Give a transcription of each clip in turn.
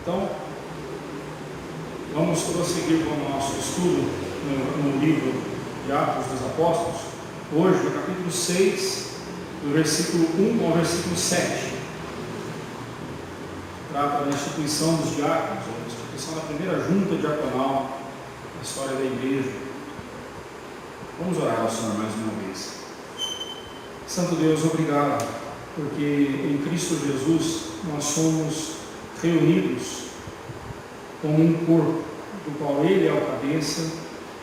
Então, vamos prosseguir com o nosso estudo no livro de Atos dos Apóstolos. Hoje, no capítulo 6, do versículo 1 ao versículo 7. Trata da instituição dos diáconos, a instituição da primeira junta diaconal na história da igreja. Vamos orar ao Senhor mais uma vez. Santo Deus, obrigado, porque em Cristo Jesus nós somos reunidos como um corpo, do qual Ele é o cabeça,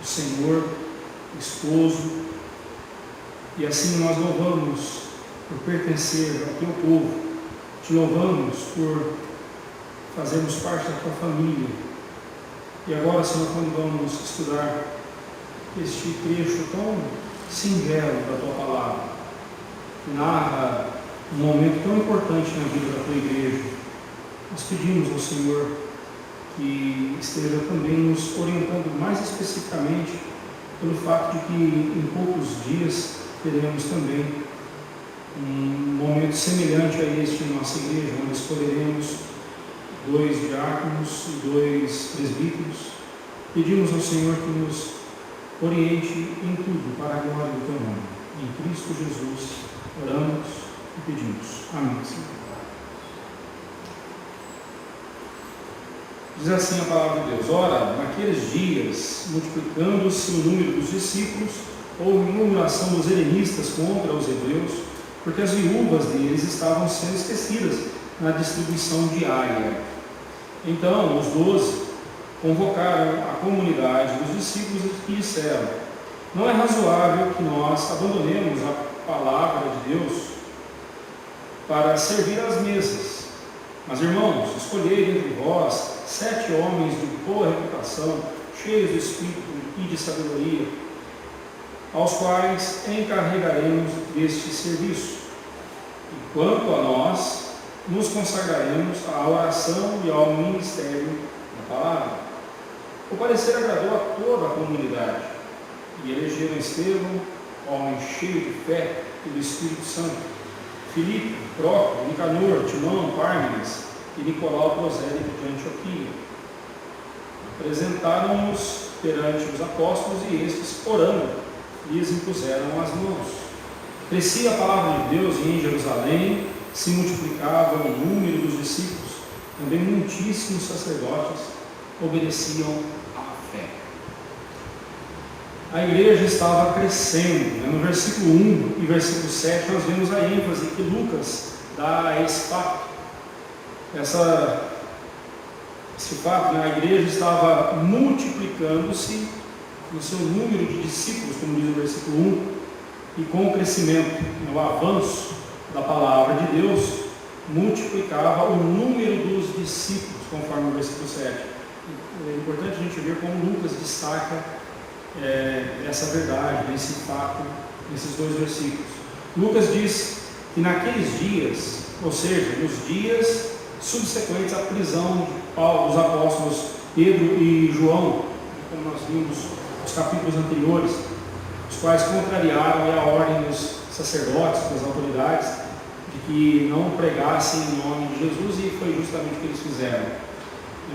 o Senhor, o esposo, e assim nós louvamos por pertencer ao Teu povo, te louvamos por fazermos parte da Tua família. E agora, Senhor, quando vamos estudar este trecho tão singelo da Tua palavra, que narra um momento tão importante na vida da Tua igreja, nós pedimos ao Senhor que esteja também nos orientando mais especificamente pelo fato de que em poucos dias teremos também um momento semelhante a este em nossa igreja, onde escolheremos 2 diáconos e 2 presbíteros. Pedimos ao Senhor que nos oriente em tudo para a glória do Teu nome. Em Cristo Jesus oramos e pedimos. Amém, Senhor. Diz assim a palavra de Deus: ora, naqueles dias, multiplicando-se o número dos discípulos, houve murmuração dos helenistas contra os hebreus, porque as viúvas deles estavam sendo esquecidas na distribuição diária. Então os 12 convocaram a comunidade dos discípulos e disseram: não é razoável que nós abandonemos a palavra de Deus para servir às mesas. Mas, irmãos, escolhei entre vós 7 homens de boa reputação, cheios de espírito e de sabedoria, aos quais encarregaremos deste serviço. E quanto a nós, nos consagraremos à oração e ao ministério da palavra. O parecer agradou a toda a comunidade, e elegeram Estevão, homem cheio de fé e do Espírito Santo, Filipe, Prócoro, Nicanor, Timão, Pármenas e Nicolau, prosélito de Antioquia. Apresentaram-nos perante os apóstolos e estes, orando, lhes impuseram as mãos. Crescia a palavra de Deus e em Jerusalém se multiplicava o número dos discípulos, também muitíssimos sacerdotes obedeciam à fé. A igreja estava crescendo. No versículo 1 e versículo 7 nós vemos a ênfase que Lucas dá a esse fato. Esse fato, a igreja estava multiplicando-se no seu número de discípulos, como diz o versículo 1, e com o crescimento, no avanço da palavra de Deus, multiplicava o número dos discípulos, conforme o versículo 7. É importante a gente ver como Lucas destaca essa verdade, esse fato, nesses 2 versículos. Lucas diz que naqueles dias, ou seja, nos dias subsequentes à prisão de Paulo, dos apóstolos Pedro e João, como nós vimos nos capítulos anteriores, os quais contrariaram a ordem dos sacerdotes, das autoridades, de que não pregassem em nome de Jesus, e foi justamente o que eles fizeram.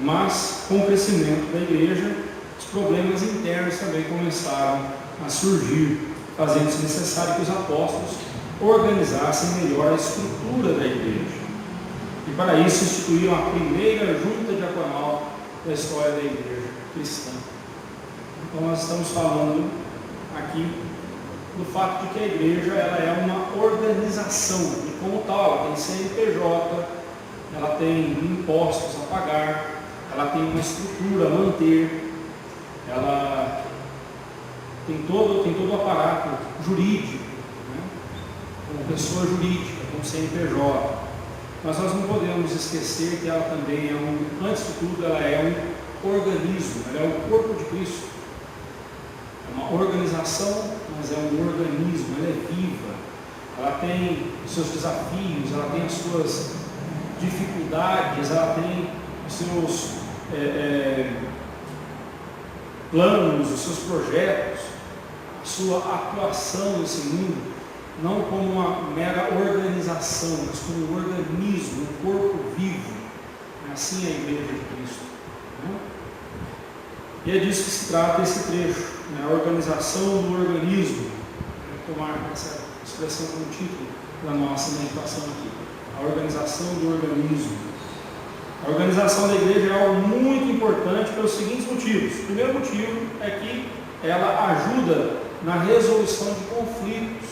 Mas, com o crescimento da igreja, os problemas internos também começaram a surgir, fazendo-se necessário que os apóstolos organizassem melhor a estrutura da igreja. E para isso instituíram a primeira junta diaconal da história da igreja cristã. Então nós estamos falando aqui do fato de que a igreja ela é uma organização, e como tal, ela tem CNPJ, ela tem impostos a pagar, ela tem uma estrutura a manter, ela tem todo o aparato jurídico, como pessoa jurídica, como CNPJ. Mas nós não podemos esquecer que ela também antes de tudo, ela é um organismo, ela é o corpo de Cristo. É uma organização, mas é um organismo, ela é viva, ela tem os seus desafios, ela tem as suas dificuldades, ela tem os seus planos, os seus projetos, a sua atuação nesse mundo, não como uma mera organização, mas como um organismo, um corpo vivo, assim é a igreja de Cristo. Né? E é disso que se trata esse trecho, né? A organização do organismo. Vou tomar essa expressão como título da nossa meditação aqui. A organização do organismo. A organização da igreja é algo muito importante pelos seguintes motivos. O primeiro motivo é que ela ajuda na resolução de conflitos.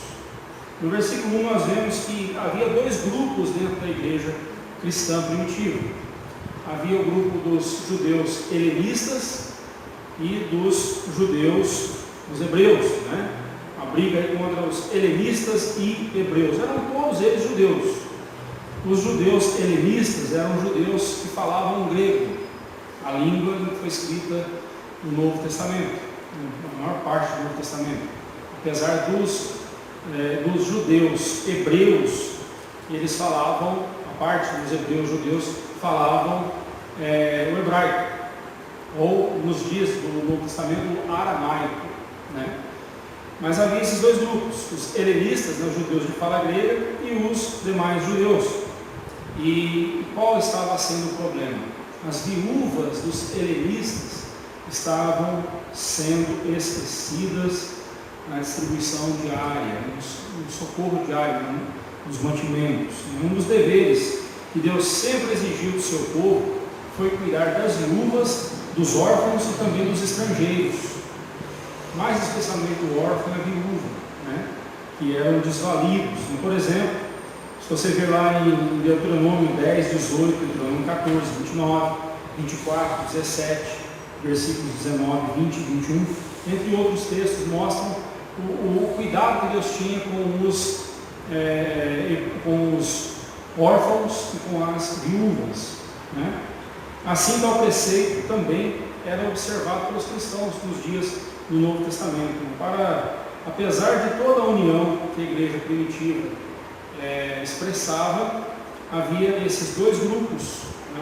No versículo 1 nós vemos que havia dois grupos dentro da igreja cristã primitiva. Havia o grupo dos judeus helenistas e dos judeus, os hebreus, né? A briga aí contra os helenistas e hebreus. Eram todos eles judeus. Os judeus helenistas eram judeus que falavam grego, a língua que foi escrita no Novo Testamento, na maior parte do Novo Testamento. Apesar dos judeus hebreus, eles falavam, a parte dos hebreus judeus falavam o hebraico, ou nos dias do Novo Testamento, o aramaico, né? Mas havia esses dois grupos, os helenistas, né, os judeus de fala grega, e os demais judeus. E qual estava sendo o problema? As viúvas dos helenistas estavam sendo esquecidas na distribuição diária, no socorro diário, nos mantimentos. Um dos deveres que Deus sempre exigiu do seu povo foi cuidar das viúvas, dos órfãos e também dos estrangeiros. Mais especialmente o órfão e a viúva, né? Que eram desvalidos. Por exemplo, se você ver lá em Deuteronômio 10, 18, Deuteronômio 14, 29, 24, 17, versículos 19, 20 e 21, entre outros textos, mostram o cuidado que Deus tinha com os órfãos e com as viúvas, né? Assim, tal preceito também era observado pelos cristãos nos dias do Novo Testamento. Apesar de toda a união que a igreja primitiva expressava, havia esses dois grupos, né?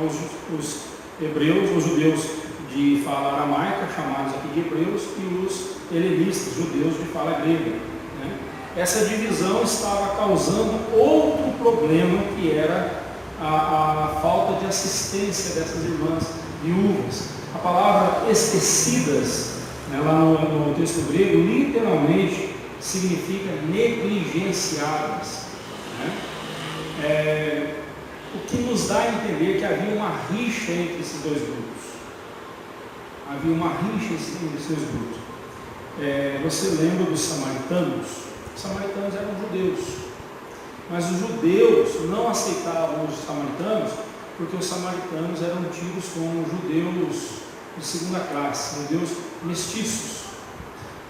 Os hebreus, os judeus de fala aramaica, chamados aqui de hebreus, e os helenistas, judeus de fala grega, né? Essa divisão estava causando outro problema, que era a falta de assistência dessas irmãs viúvas. A palavra esquecidas, né, lá no texto grego, literalmente significa negligenciadas, né? O que nos dá a entender que havia uma rixa entre esses dois grupos. Havia uma rixa entre esses dois grupos. Você lembra dos samaritanos? Os samaritanos eram judeus, mas os judeus não aceitavam os samaritanos porque os samaritanos eram tidos como judeus de segunda classe, judeus mestiços.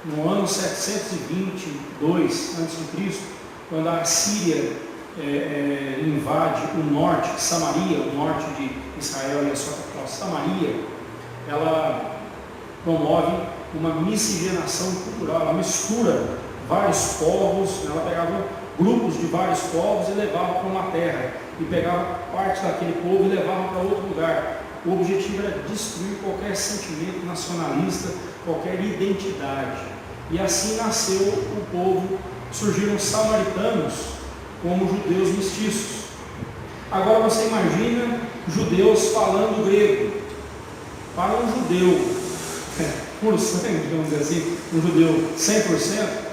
No ano 722 a.C., quando a Síria invade o norte, Samaria, o norte de Israel e a sua capital Samaria, ela promove uma miscigenação cultural, ela mistura vários povos, ela pegava grupos de vários povos e levava para uma terra, e pegava parte daquele povo e levava para outro lugar. O objetivo era destruir qualquer sentimento nacionalista, qualquer identidade. E assim nasceu o povo, surgiram os samaritanos como judeus mestiços. Agora você imagina judeus falando grego. Para um judeu puro sangue, digamos assim, um judeu 100%,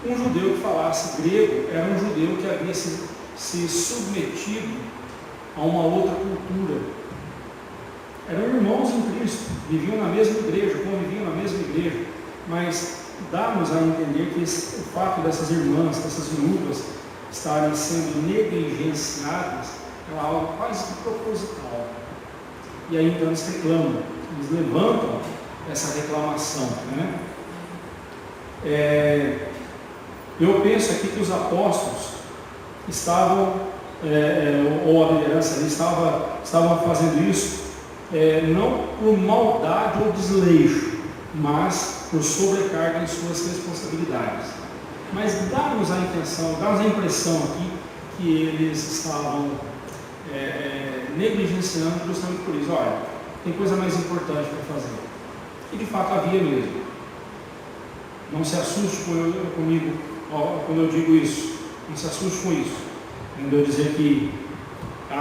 um judeu que falasse grego era um judeu que havia se submetido a uma outra cultura. Eram irmãos em Cristo, viviam na mesma igreja, conviviam na mesma igreja, mas dá-nos a entender que o fato dessas irmãs, dessas viúvas estarem sendo negligenciadas é algo quase que proposital. E aí então eles reclamam, eles levantam essa reclamação, né? Eu penso aqui que os apóstolos estavam, ou a liderança ali, estavam fazendo isso não por maldade ou desleixo, mas por sobrecarga em suas responsabilidades. Mas dá-nos a intenção, dá-nos a impressão aqui que eles estavam negligenciando justamente por isso. Olha, tem coisa mais importante para fazer. E de fato havia mesmo. Não se assuste comigo quando eu digo isso. Não se assuste com isso. Quando eu dizer que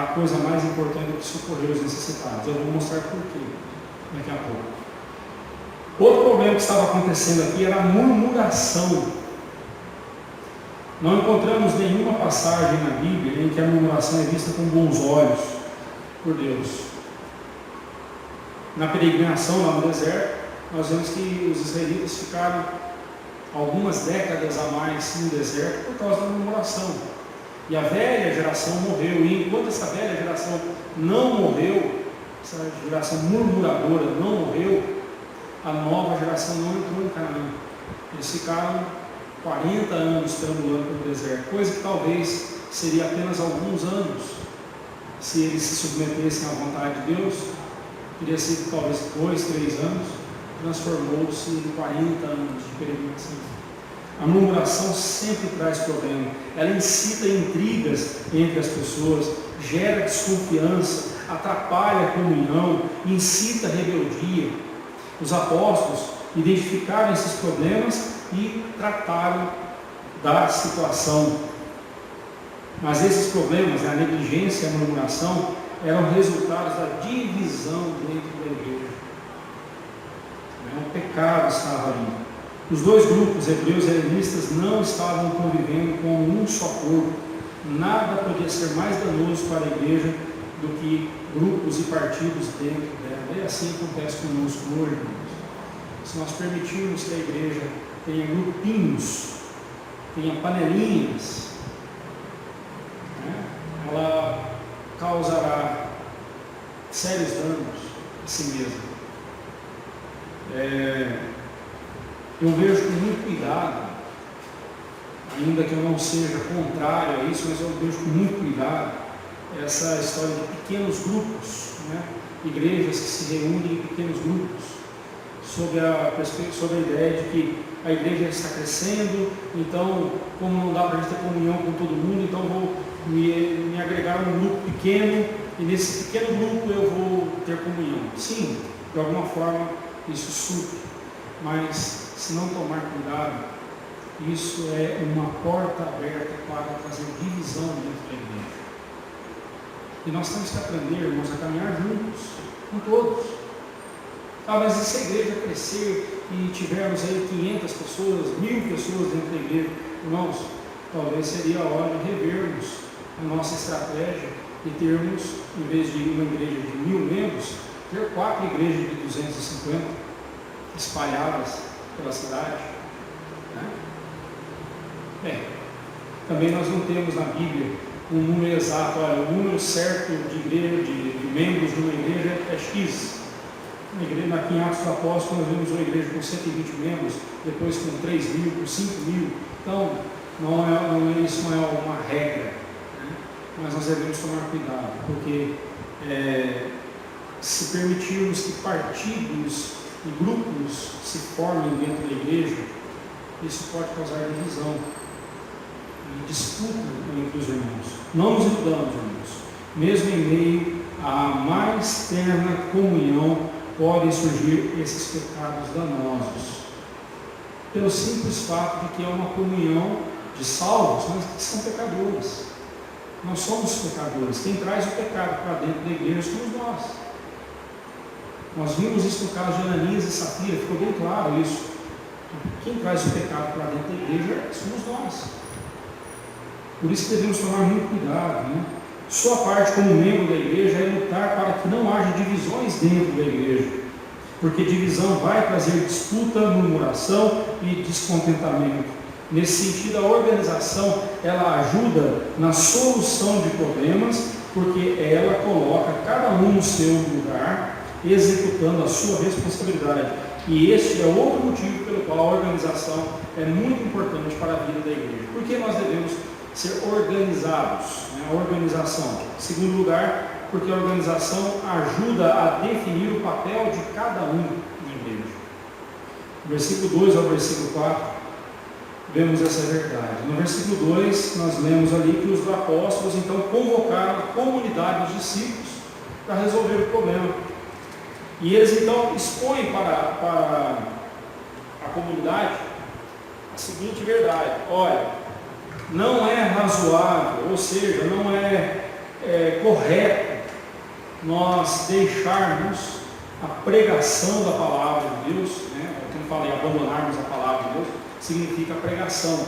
a coisa mais importante do que socorrer os necessitados. Eu vou mostrar por quê daqui a pouco. Outro problema que estava acontecendo aqui era a murmuração. Não encontramos nenhuma passagem na Bíblia em que a murmuração é vista com bons olhos por Deus. Na peregrinação lá no deserto, nós vemos que os israelitas ficaram algumas décadas a mais no deserto por causa da murmuração. E a velha geração morreu, e enquanto essa velha geração não morreu, essa geração murmuradora não morreu, a nova geração não entrou em Canaã. Eles ficaram 40 anos perambulando pelo deserto, coisa que talvez seria apenas alguns anos, se eles se submetessem à vontade de Deus. Teria sido talvez 2, 3 anos, transformou-se em 40 anos de peregrinação. A murmuração sempre traz problema, ela incita intrigas entre as pessoas, gera desconfiança, atrapalha a comunhão, incita a rebeldia. Os apóstolos identificaram esses problemas e trataram da situação. Mas esses problemas, a negligência e a murmuração, eram resultados da divisão dentro da igreja. Um pecado estava ali. Os dois grupos, hebreus e helenistas, não estavam convivendo como um só corpo. Nada podia ser mais danoso para a igreja do que grupos e partidos dentro dela. E assim acontece conosco hoje. Se nós permitirmos que a igreja tenha grupinhos, tenha panelinhas, ela causará sérios danos a si mesma. Eu vejo com muito cuidado, ainda que eu não seja contrário a isso, mas eu vejo com muito cuidado essa história de pequenos grupos, igrejas que se reúnem em pequenos grupos, sob a ideia de que a igreja está crescendo, então, como não dá para a gente ter comunhão com todo mundo, então vou me agregar a um grupo pequeno, e nesse pequeno grupo eu vou ter comunhão. Sim, de alguma forma isso supre, mas se não tomar cuidado, isso é uma porta aberta para fazer divisão dentro da igreja. E nós temos que aprender, irmãos, a caminhar juntos, com todos. Mas e se a igreja crescer e tivermos aí 500 pessoas, 1000 pessoas dentro da igreja? Irmãos, talvez seria a hora de revermos a nossa estratégia e termos, em vez de uma igreja de 1000 membros, ter 4 igrejas de 250 espalhadas pela cidade. Também nós não temos na Bíblia um número exato. Olha, o número certo de igreja, de membros de uma igreja é X. Aqui em Atos dos Apóstolos nós vimos uma igreja com 120 membros, depois com 3.000, com 5.000. Então, isso não é uma regra, mas nós devemos tomar cuidado, porque se permitirmos que partidos e grupos se formem dentro da igreja, isso pode causar divisão e disputa entre os irmãos. Não nos iludamos, irmãos. Mesmo em meio à mais terna comunhão, podem surgir esses pecados danosos, pelo simples fato de que é uma comunhão de salvos, mas que são pecadores. Nós somos pecadores. Quem traz o pecado para dentro da igreja somos nós. Nós vimos isso no caso de Ananias e Safira, ficou bem claro isso. Quem traz o pecado para dentro da igreja somos nós. Por isso que devemos tomar muito cuidado. Sua parte como membro da igreja é lutar para que não haja divisões dentro da igreja, porque divisão vai trazer disputa, murmuração e descontentamento. Nesse sentido, a organização ela ajuda na solução de problemas, porque ela coloca cada um no seu lugar, executando a sua responsabilidade. E este é outro motivo pelo qual a organização é muito importante para a vida da igreja. Por que nós devemos ser organizados? A organização. Em segundo lugar, porque a organização ajuda a definir o papel de cada um na igreja. Do versículo 2 ao versículo 4, vemos essa verdade. No versículo 2, nós lemos ali que os apóstolos então convocaram a comunidade dos discípulos para resolver o problema. E eles então expõem para a comunidade a seguinte verdade: olha, não é razoável, ou seja, não é correto nós deixarmos a pregação da palavra de Deus, né? Eu não falei abandonarmos a palavra de Deus, significa pregação.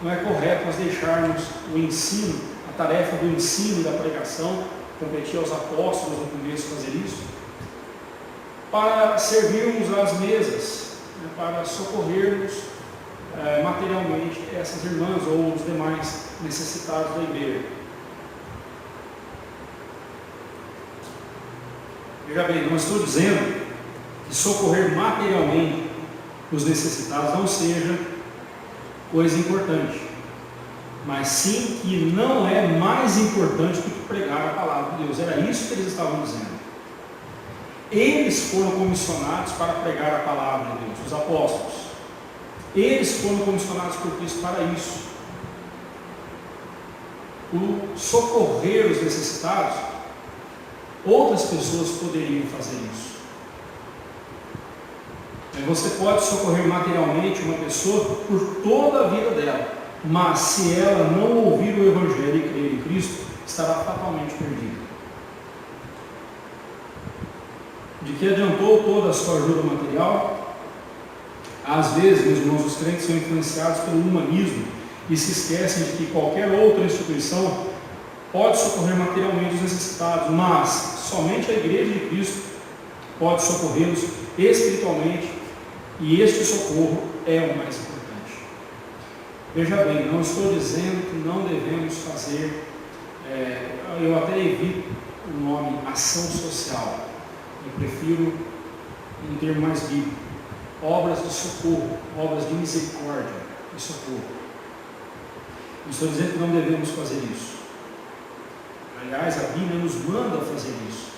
Não é correto nós deixarmos o ensino, a tarefa do ensino e da pregação, competir aos apóstolos no começo fazer isso, para servirmos às mesas, né? Para socorrermos materialmente essas irmãs ou os demais necessitados da igreja. Veja bem, não estou dizendo que socorrer materialmente os necessitados não seja coisa importante, mas sim que não é mais importante do que pregar a palavra de Deus. Era isso que eles estavam dizendo. Eles foram comissionados para pregar a palavra de Deus, os apóstolos. Eles foram comissionados por Cristo para isso. O socorrer os necessitados, outras pessoas poderiam fazer isso. Você pode socorrer materialmente uma pessoa por toda a vida dela, mas se ela não ouvir o Evangelho e crer em Cristo, estará fatalmente perdida. De que adiantou toda a sua ajuda material? Às vezes, meus irmãos, os crentes são influenciados pelo humanismo e se esquecem de que qualquer outra instituição pode socorrer materialmente os necessitados, mas somente a Igreja de Cristo pode socorrê-los espiritualmente, e este socorro é o mais importante. Veja bem, não estou dizendo que não devemos fazer, eu até evito o nome ação social, eu prefiro um termo mais bíblico, obras de socorro, obras de misericórdia e socorro. Não estou dizendo que não devemos fazer isso. Aliás, a Bíblia nos manda fazer isso.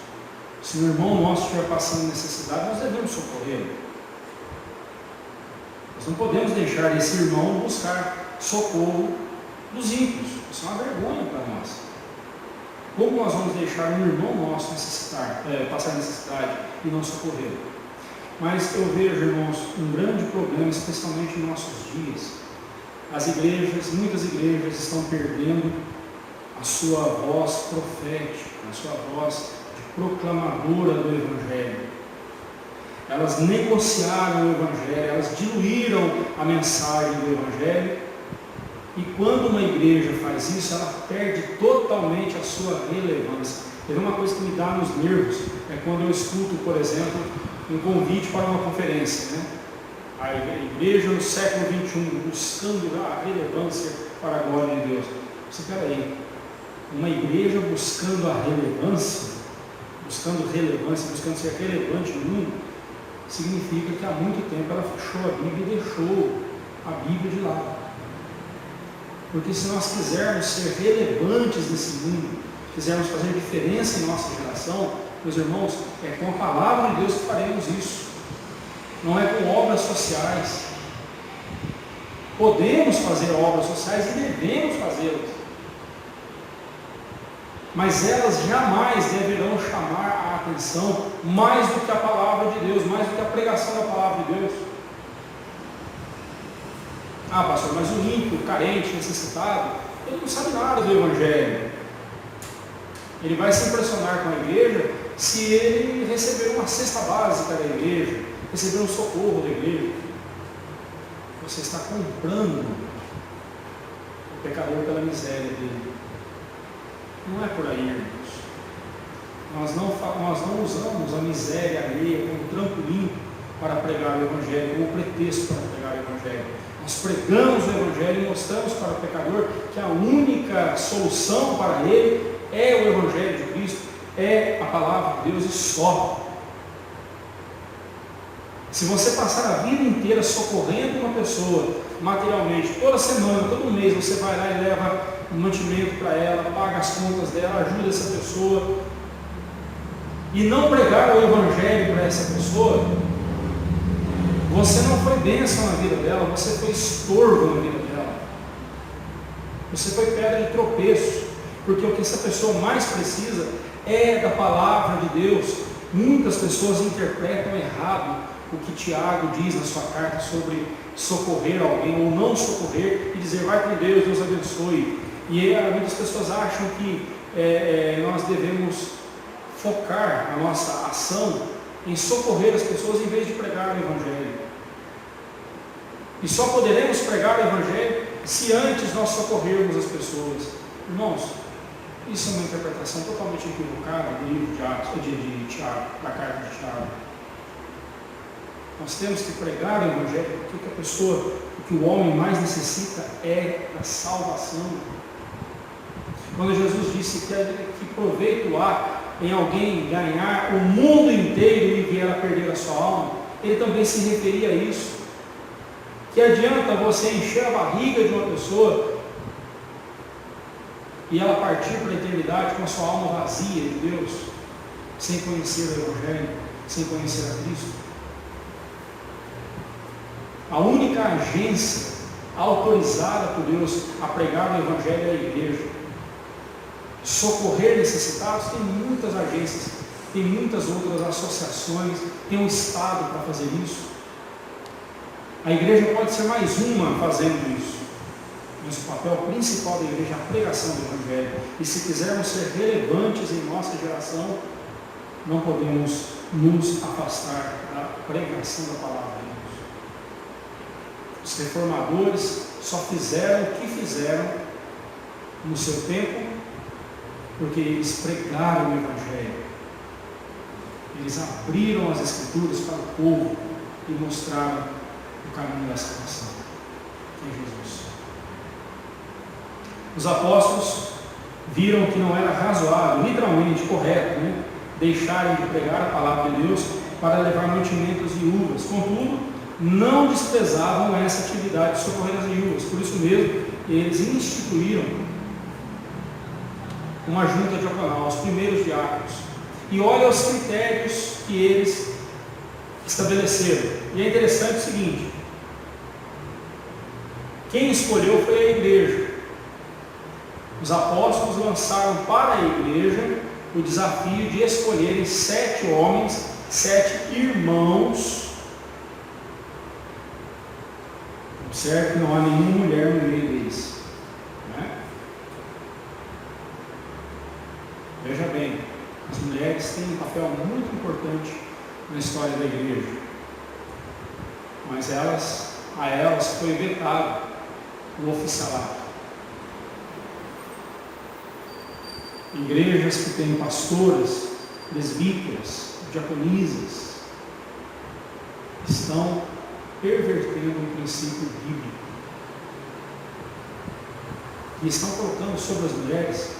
Se um irmão nosso estiver passando necessidade, nós devemos socorrê-lo. Nós não podemos deixar esse irmão buscar socorro dos ímpios. Isso é uma vergonha para nós. Como nós vamos deixar um irmão nosso passar necessidade e não socorrê-lo? Mas eu vejo, irmãos, um grande problema, especialmente em nossos dias. As igrejas, muitas igrejas estão perdendo a sua voz profética, a sua voz de proclamadora do Evangelho. Elas negociaram o Evangelho, elas diluíram a mensagem do Evangelho, e quando uma igreja faz isso, ela perde totalmente a sua relevância. Teve uma coisa que me dá nos nervos, é quando eu escuto, por exemplo, um convite para uma conferência, né? A igreja no século XXI, buscando a relevância para a glória de Deus. Você, peraí, uma igreja buscando a relevância, buscando ser relevante no mundo, significa que há muito tempo ela fechou a Bíblia e deixou a Bíblia de lado. Porque se nós quisermos ser relevantes nesse mundo, quisermos fazer diferença em nossa geração, meus irmãos, é com a palavra de Deus que faremos isso. Não é com obras sociais. Podemos fazer obras sociais e devemos fazê-las, mas elas jamais deverão chamar a atenção mais do que a palavra de Deus, mais do que a pregação da palavra de Deus. Ah, pastor, mas o ímpio, o carente, necessitado, ele não sabe nada do Evangelho. Ele vai se impressionar com a igreja se ele receber uma cesta básica da igreja, receber um socorro da igreja. Você está comprando o pecador pela miséria dele. Não é por aí, irmãos. Nós não usamos a miséria alheia como trampolim para pregar o Evangelho, como pretexto para pregar o Evangelho. Nós pregamos o Evangelho e mostramos para o pecador que a única solução para ele é o Evangelho de Cristo, é a palavra de Deus e só. Se você passar a vida inteira socorrendo uma pessoa materialmente, toda semana, todo mês, você vai lá e leva um mantimento para ela, paga as contas dela, ajuda essa pessoa, e não pregar o Evangelho para essa pessoa, você não foi bênção na vida dela, você foi estorvo na vida dela, você foi pedra de tropeço, porque o que essa pessoa mais precisa é da palavra de Deus. Muitas pessoas interpretam errado o que Tiago diz na sua carta sobre socorrer alguém ou não socorrer, e dizer vai com Deus, Deus abençoe. E muitas pessoas acham que nós devemos focar a nossa ação em socorrer as pessoas em vez de pregar o Evangelho. E só poderemos pregar o Evangelho se antes nós socorrermos as pessoas. Irmãos, isso é uma interpretação totalmente equivocada do livro de Tiago, da carta de Tiago. Nós temos que pregar o Evangelho porque o que o homem mais necessita é a salvação. Quando Jesus disse que proveito há em alguém ganhar o mundo inteiro e vier a perder a sua alma, ele também se referia a isso. Que adianta você encher a barriga de uma pessoa e ela partir para a eternidade com a sua alma vazia de Deus, sem conhecer o Evangelho, sem conhecer a Cristo? A única agência autorizada por Deus a pregar o Evangelho é a igreja. Socorrer necessitados, tem muitas agências, tem muitas outras associações, tem um Estado para fazer isso. A igreja pode ser mais uma fazendo isso, mas o papel principal da igreja é a pregação do Evangelho. E se quisermos ser relevantes em nossa geração, não podemos nos afastar da pregação da palavra de Deus. Os reformadores só fizeram o que fizeram no seu tempo porque eles pregaram o Evangelho. Eles abriram as Escrituras para o povo e mostraram o caminho da salvação, que é Jesus. Os apóstolos viram que não era razoável, literalmente correto, deixarem de pregar a palavra de Deus para levar mantimentos e viúvas. Contudo, não desprezavam essa atividade de socorrer as viúvas. Por isso mesmo, eles instituíram uma junta diaconal, os primeiros diáconos. E olha os critérios que eles estabeleceram. E é interessante o seguinte: quem escolheu foi a igreja. Os apóstolos lançaram para a igreja o desafio de escolherem 7 homens, 7 irmãos. Observe que não há nenhuma mulher no meio deles. Veja bem, as mulheres têm um papel muito importante na história da igreja, mas a elas foi vetado o oficialato. Igrejas que têm pastoras, presbíteras, diaconisas, estão pervertendo um princípio bíblico e estão colocando sobre as mulheres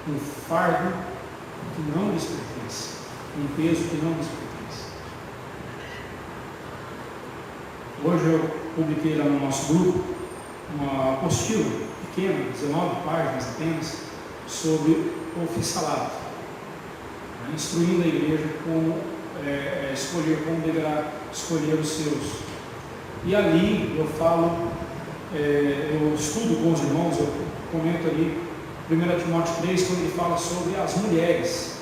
um fardo que não lhes pertence, um peso que não lhes pertence. Hoje eu publiquei lá no nosso grupo uma apostila pequena, 19 páginas apenas, sobre o oficialato, instruindo a igreja como como deverá escolher os seus. E ali eu falo, eu estudo com os irmãos, eu comento ali 1 Timóteo 3, quando ele fala sobre as mulheres.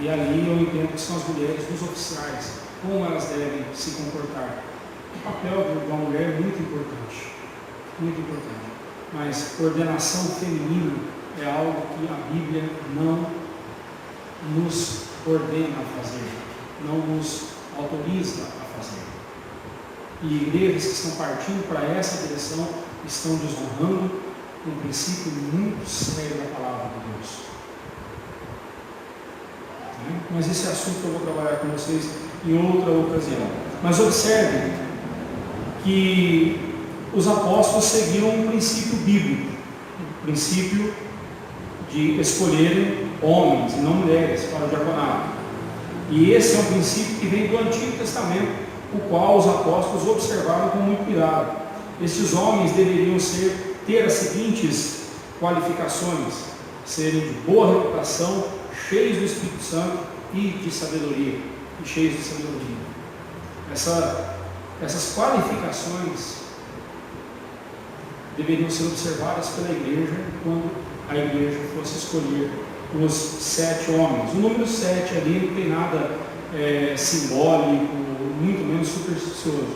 E ali eu entendo que são as mulheres dos oficiais, como elas devem se comportar. O papel de uma mulher é muito importante, muito importante. Mas coordenação feminina é algo que a Bíblia não nos ordena a fazer, não nos autoriza a fazer. E igrejas que estão partindo para essa direção estão desonrando um princípio muito sério da palavra de Deus. Mas esse assunto eu vou trabalhar com vocês em outra ocasião. Mas observe que os apóstolos seguiram um princípio bíblico, o princípio de escolherem homens e não mulheres para o diaconato. E esse é um princípio que vem do Antigo Testamento, o qual os apóstolos observaram com muito cuidado. Esses homens deveriam ter as seguintes qualificações: serem de boa reputação, cheios do Espírito Santo e de sabedoria, Essas qualificações deveriam ser observadas pela igreja quando a igreja fosse escolher os 7 homens. O número 7 ali não tem nada simbólico, muito menos supersticioso.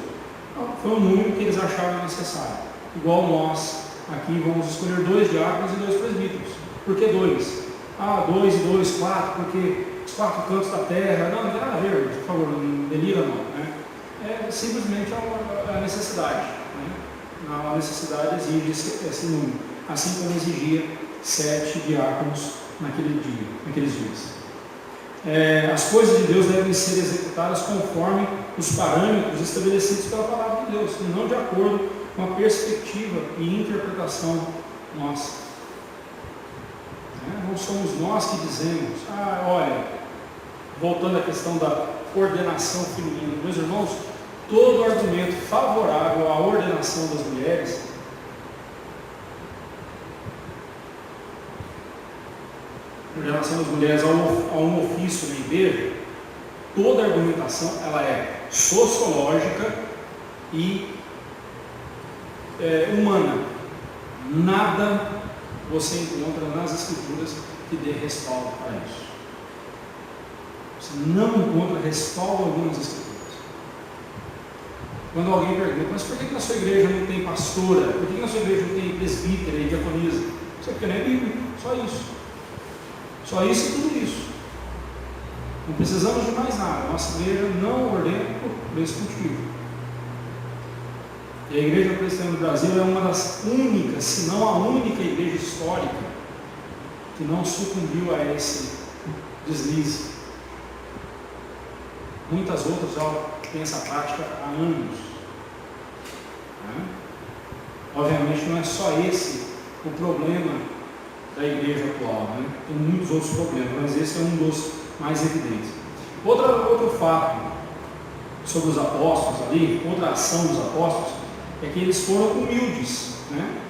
Não, foi um número que eles acharam necessário. Igual nós aqui vamos escolher 2 diáconos e 2 presbíteros. Por que 2? 2 e 2, 4, porque os 4 cantos da terra, não tem nada a ver, por favor, não delira não, né? É simplesmente a necessidade, né? A necessidade exige esse número, assim como exigia 7 diáconos naqueles dias. As coisas de Deus devem ser executadas conforme os parâmetros estabelecidos pela palavra de Deus, e não de acordo com a perspectiva e interpretação nossa. Não somos nós que dizemos, olha, voltando à questão da ordenação feminina, meus irmãos, todo argumento favorável à ordenação das mulheres a um ofício na igreja, toda argumentação ela é sociológica e humana. Nada você encontra nas escrituras que dê respaldo para isso. Você não encontra respaldo algum nas escrituras. Quando alguém pergunta, mas por que na sua igreja não tem pastora? Por que na sua igreja não tem presbítera e diaconisa? Isso é porque não é bíblico, só isso. Só isso e tudo isso. Não precisamos de mais nada. Nossa igreja não ordena por esse motivo. E a Igreja Presbiteriana do Brasil é uma das únicas, se não a única igreja histórica que não sucumbiu a esse deslize. Muitas outras já têm essa prática há anos. Obviamente não é só esse o problema da igreja atual, né? Tem muitos outros problemas, mas esse é um dos mais evidentes. Outro fato sobre os apóstolos ali, outra ação dos apóstolos, é que eles foram humildes, né?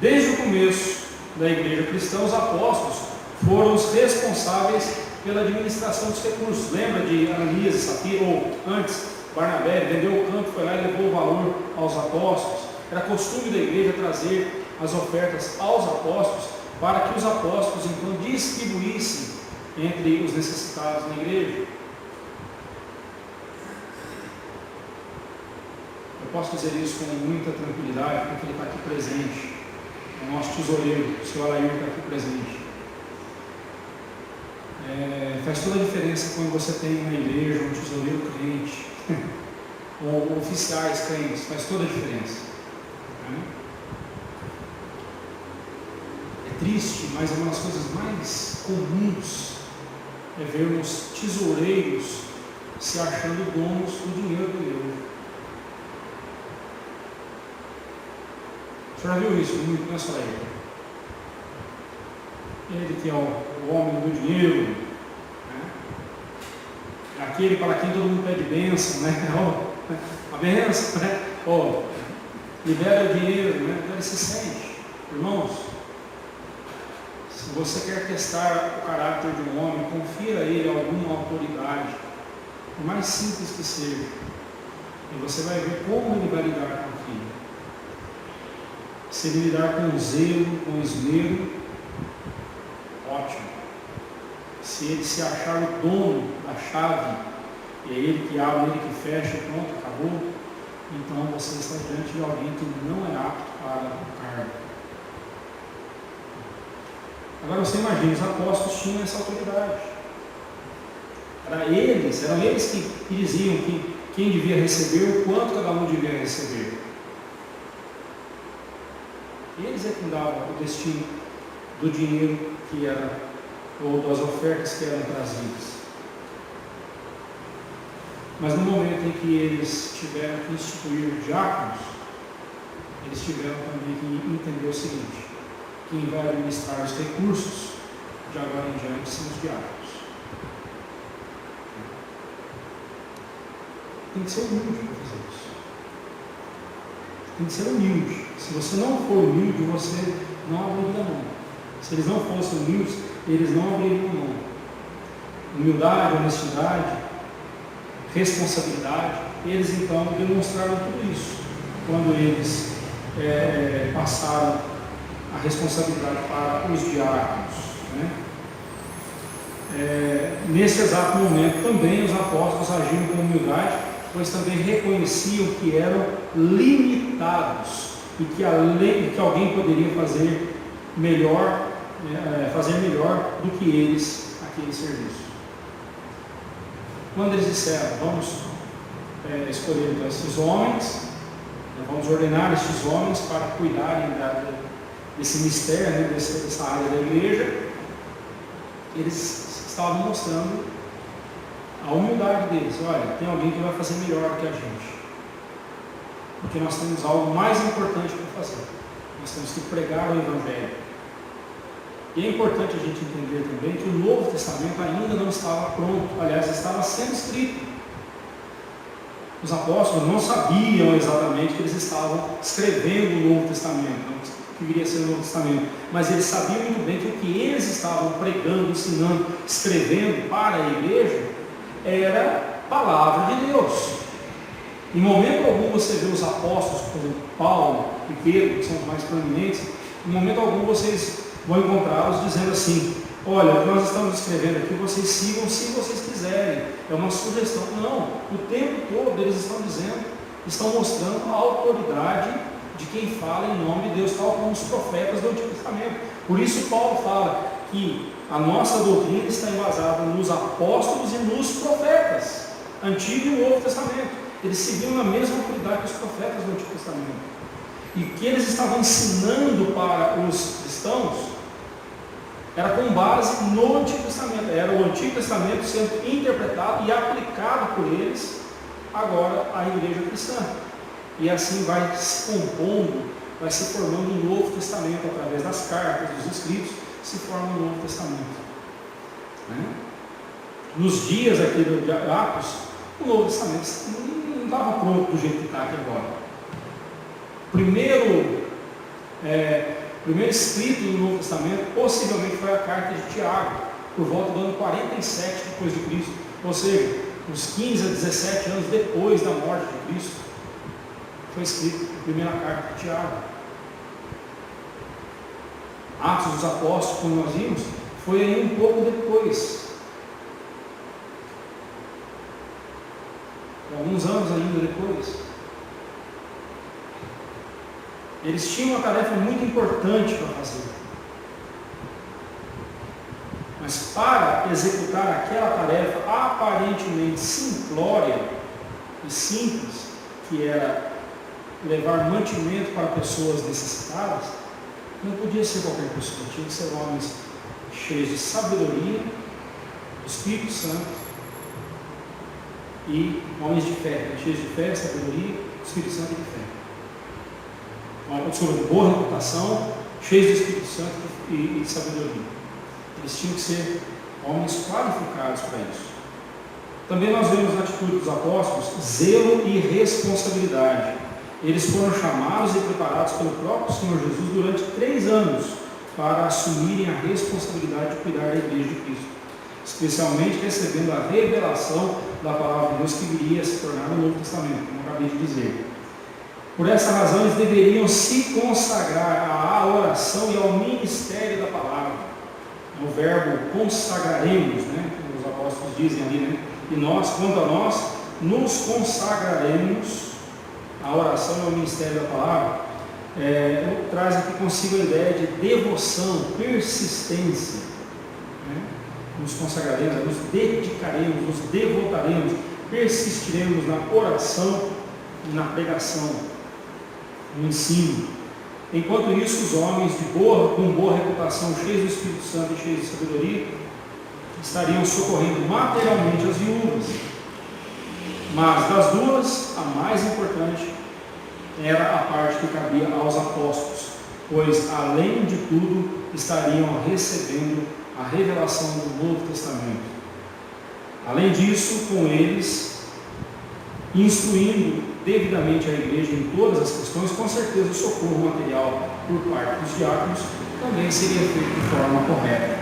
Desde o começo da igreja cristã, os apóstolos foram os responsáveis pela administração dos recursos. Lembra de Ananias e Safira, ou antes, Barnabé vendeu o campo, foi lá e levou o valor aos apóstolos. Era costume da igreja trazer as ofertas aos apóstolos, para que os apóstolos então distribuíssem entre os necessitados na igreja. Eu posso dizer isso com muita tranquilidade, porque ele está aqui presente. O nosso tesoureiro, o senhor Alair, está aqui presente. Faz toda a diferença quando você tem na igreja um tesoureiro crente, ou oficiais crentes, faz toda a diferença. É triste, mas é uma das coisas mais comuns é vermos tesoureiros se achando donos do dinheiro da igreja. O senhor já viu isso muito, não é só ele? Ele que é o homem do dinheiro, né? É aquele para quem todo mundo pede bênção, né? A bênção, né? Libera o dinheiro, né? Então ele se sente. Irmãos, se você quer testar o caráter de um homem, confira a ele alguma autoridade, por mais simples que seja, e você vai ver como ele vai lidar com aquilo. Se ele lidar com zelo, com esmero, ótimo. Se ele se achar o dono da chave, e é ele que abre, ele que fecha, pronto, acabou, então você está diante de alguém que não é apto para o cargo. Agora você imagina, os apóstolos tinham essa autoridade. Eram eles que diziam quem devia receber, o quanto cada um devia receber. Eles é que davam o destino do dinheiro que era, ou das ofertas que eram trazidas. Mas no momento em que eles tiveram que instituir diáconos, eles tiveram também que entender o seguinte: quem vai administrar os recursos de agora em diante são os diáconos. Tem que ser humilde para fazer isso. Tem que ser humilde. Se você não for humilde, você não abriria mão. Se eles não fossem humildes, eles não abririam mão. Humildade, honestidade, responsabilidade, eles então demonstraram tudo isso quando eles passaram a responsabilidade para os diáconos, né? Nesse exato momento também os apóstolos agiram com humildade, pois também reconheciam que eram limitados e que alguém poderia fazer melhor fazer melhor do que eles aquele serviço. Quando eles disseram, vamos escolher então esses homens, vamos ordenar estes homens para cuidarem desse mistério, né, dessa área da igreja, eles estavam mostrando a humildade deles. Olha, tem alguém que vai fazer melhor do que a gente, porque nós temos algo mais importante para fazer. Nós temos que pregar o Evangelho. E é importante a gente entender também que o Novo Testamento ainda não estava pronto, aliás, estava sendo escrito. Os apóstolos não sabiam exatamente que eles estavam escrevendo o Novo Testamento, que viria a ser o Novo Testamento, mas eles sabiam muito bem que o que eles estavam pregando, ensinando, escrevendo para a igreja era palavra de Deus. Em momento algum você vê os apóstolos, por exemplo, Paulo e Pedro, que são os mais proeminentes, em momento algum vocês vão encontrá-los dizendo assim: olha, o que nós estamos escrevendo aqui, vocês sigam se vocês quiserem, é uma sugestão. Não, o tempo todo eles estão dizendo, estão mostrando a autoridade de quem fala em nome de Deus, tal como os profetas do Antigo Testamento. Por isso Paulo fala que a nossa doutrina está embasada nos apóstolos e nos profetas, Antigo e Novo Testamento. Eles seguiam na mesma autoridade que os profetas do Antigo Testamento. E o que eles estavam ensinando para os cristãos era com base no Antigo Testamento. Era o Antigo Testamento sendo interpretado e aplicado por eles agora à igreja cristã. E assim vai se compondo, vai se formando um Novo Testamento através das cartas, dos escritos, se forma um Novo Testamento. Nos dias aqui de Atos, o Novo Testamento não estava pronto do jeito que está aqui agora. Primeiro escrito do Novo Testamento possivelmente foi a carta de Tiago, por volta do ano 47 depois de Cristo, ou seja, uns 15 a 17 anos depois da morte de Cristo, foi escrita a primeira carta de Tiago. Atos dos Apóstolos, como nós vimos, foi aí um pouco depois, alguns anos ainda depois. Eles tinham uma tarefa muito importante para fazer, mas para executar aquela tarefa aparentemente simplória e simples, que era levar mantimento para pessoas necessitadas, não podia ser qualquer pessoa, tinha que ser homens cheios de sabedoria, Espírito Santo, e homens de fé, cheios de fé, sabedoria, Espírito Santo e de fé. Sobre boa reputação, cheios de Espírito Santo e de sabedoria. Eles tinham que ser homens qualificados para isso. Também nós vemos na atitude dos apóstolos zelo e responsabilidade. Eles foram chamados e preparados pelo próprio Senhor Jesus durante 3 anos para assumirem a responsabilidade de cuidar da igreja de Cristo, especialmente recebendo a revelação da palavra de Deus que viria a se tornar no Novo Testamento, como acabei de dizer. Por essa razão, eles deveriam se consagrar à oração e ao ministério da palavra. O verbo consagraremos, como os apóstolos dizem ali, e nós, quanto a nós, nos consagraremos à oração e ao ministério da palavra. Traz aqui consigo a ideia de devoção, persistência. Nos consagraremos, nos dedicaremos, nos devotaremos, persistiremos na oração e na pregação, no ensino. Enquanto isso, os homens com boa reputação, cheios do Espírito Santo e cheios de sabedoria, estariam socorrendo materialmente as viúvas. Mas das duas, a mais importante era a parte que cabia aos apóstolos, pois além de tudo estariam recebendo a revelação do Novo Testamento. Além disso, com eles, instruindo devidamente a igreja em todas as questões, com certeza o socorro material por parte dos diáconos também seria feito de forma correta.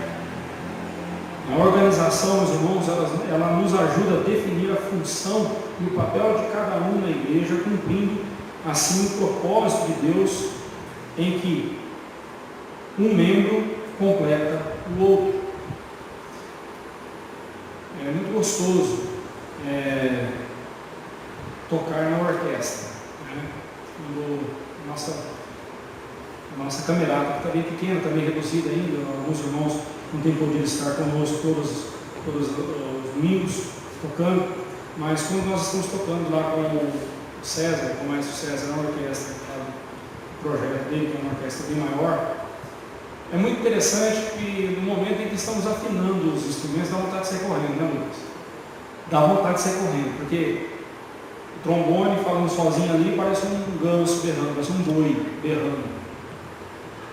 A organização, meus irmãos, ela nos ajuda a definir a função e o papel de cada um na igreja, cumprindo assim o propósito de Deus, em que um membro completa o outro. É muito gostoso tocar na orquestra. A nossa camerata que está bem pequena, está bem reduzida ainda. Alguns irmãos não têm podido estar conosco todos os domingos tocando, mas quando nós estamos tocando lá com o César, com o Maestro César, na orquestra, o projeto dele, que é uma orquestra bem maior, é muito interessante que no momento em que estamos afinando os instrumentos, dá vontade de sair correndo, né, Lucas? Dá vontade de sair correndo, porque o trombone falando sozinho ali parece um ganso berrando, parece um boi berrando.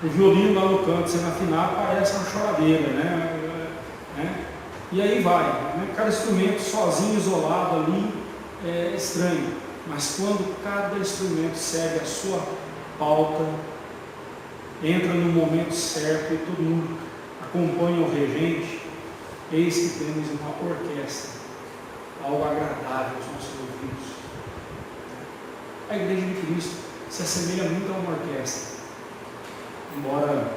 O violino lá no canto sendo afinado parece uma choradeira, né? E aí vai, né? Cada instrumento sozinho, isolado ali, é estranho. Mas quando cada instrumento segue a sua pauta, entra no momento certo e todo mundo acompanha o regente, eis que temos uma orquestra, algo agradável aos nossos ouvidos. A Igreja de Cristo se assemelha muito a uma orquestra, embora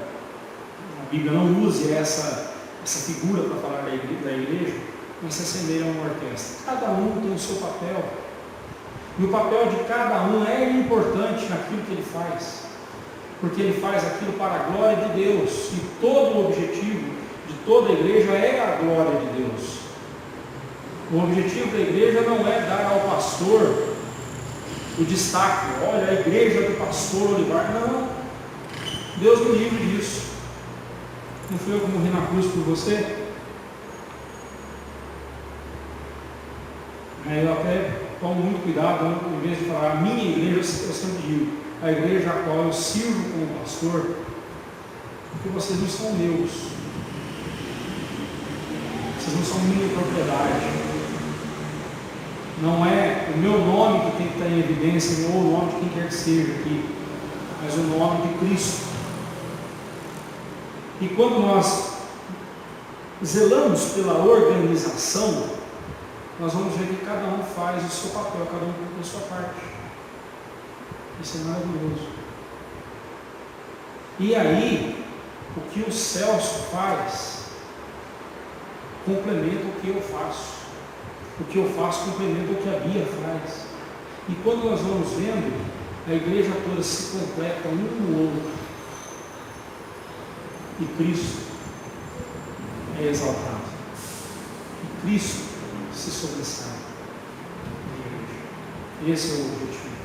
a Bíblia não use essa figura para falar da igreja, mas se assemelha a uma orquestra. Cada um tem o seu papel, e o papel de cada um é importante naquilo que ele faz, porque ele faz aquilo para a glória de Deus, e todo o objetivo de toda a igreja é a glória de Deus. O objetivo da igreja não é dar ao pastor o destaque, olha, a igreja do pastor Olivar, não, Deus me livre disso. Não fui eu que morri na cruz por você? Eu até tomo muito cuidado, em vez de falar a minha igreja, eu sempre digo, a igreja a qual eu sirvo como pastor, porque vocês não são meus, vocês não são minha propriedade, não é o meu nome que tem que estar em evidência, ou o nome de quem quer que seja aqui, mas o nome de Cristo. E quando nós zelamos pela organização, nós vamos ver que cada um faz o seu papel, cada um cumpre a sua parte. Isso é maravilhoso. E aí, o que o Celso faz complementa o que eu faço. O que eu faço complementa o que a Bia faz. E quando nós vamos vendo, a igreja toda se completa um no outro. E Cristo é exaltado. E Cristo se sobressai na igreja. Esse é o objetivo.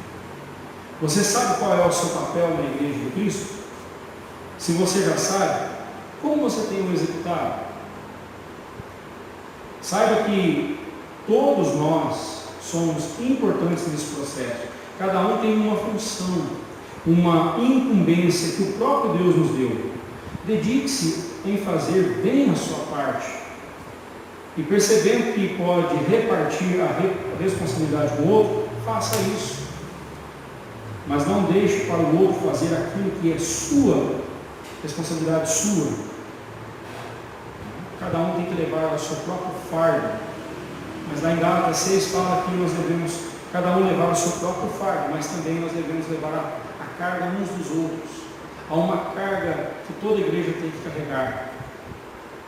Você sabe qual é o seu papel na igreja de Cristo? Se você já sabe, como você tem o executado? Saiba que todos nós somos importantes nesse processo. Cada um tem uma função, uma incumbência que o próprio Deus nos deu. Dedique-se em fazer bem a sua parte. E percebendo que pode repartir a responsabilidade com o outro, faça isso. Mas não deixe para o outro fazer aquilo que é sua responsabilidade sua. Cada um tem que levar o seu próprio fardo. Mas lá em Gálatas 6 fala que nós devemos, cada um levar o seu próprio fardo, mas também nós devemos levar a carga uns dos outros. Há uma carga que toda igreja tem que carregar,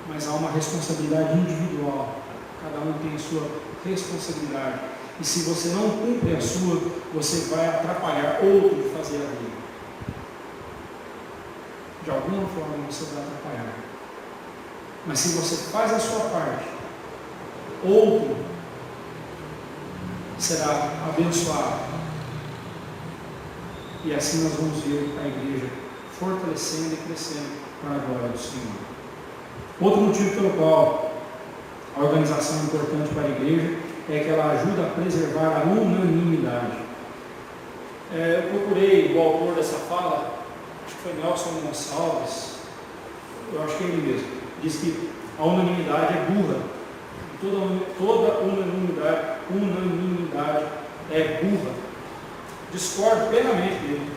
mas há uma responsabilidade individual. Cada um tem a sua responsabilidade. E se você não cumpre a sua, você vai atrapalhar outro de fazer a dele. De alguma forma você vai atrapalhar. Mas se você faz a sua parte, outro será abençoado. E assim nós vamos ver a igreja fortalecendo e crescendo para a glória do Senhor. Outro motivo pelo qual a organização é importante para a igreja é que ela ajuda a preservar a unanimidade. Eu procurei o autor dessa fala, acho que foi Nelson Gonçalves, eu acho que é ele mesmo, diz que a unanimidade é burra. Toda unanimidade é burra. Discordo plenamente dele.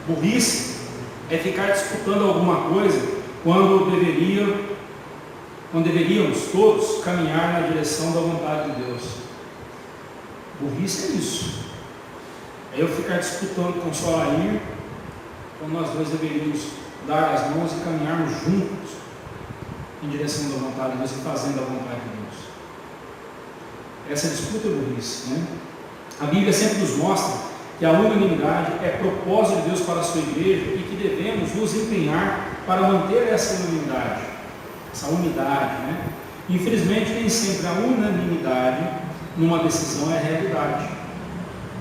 Burrice é ficar disputando alguma coisa quando deveríamos todos caminhar na direção da vontade de Deus. Burrice é isso. É eu ficar disputando com o Solair, quando nós dois deveríamos dar as mãos e caminharmos juntos em direção da vontade de Deus e fazendo a vontade de Deus. Essa disputa é burrice, né? A Bíblia sempre nos mostra que a unanimidade é propósito de Deus para a sua igreja e que devemos nos empenhar para manter essa unanimidade, essa unidade, né? Infelizmente, nem sempre a unanimidade numa decisão é realidade.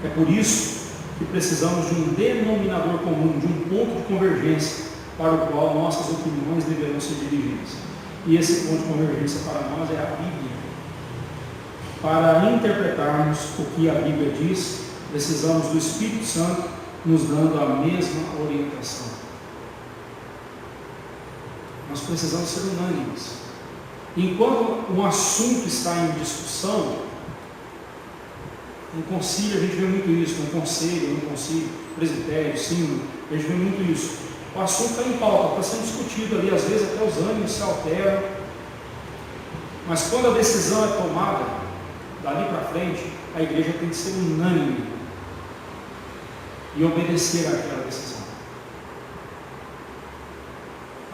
É por isso que precisamos de um denominador comum, de um ponto de convergência para o qual nossas opiniões deverão ser dirigidas. E esse ponto de convergência para nós é a Bíblia. Para interpretarmos o que a Bíblia diz, precisamos do Espírito Santo nos dando a mesma orientação. Nós precisamos ser unânimes. Enquanto um assunto está em discussão, no concílio a gente vê muito isso, no conselho, presbitério, sínodo, a gente vê muito isso. O assunto está em pauta, está sendo discutido ali, às vezes até os ânimos se alteram, mas quando a decisão é tomada, dali para frente, a igreja tem que ser unânime e obedecer àquela decisão.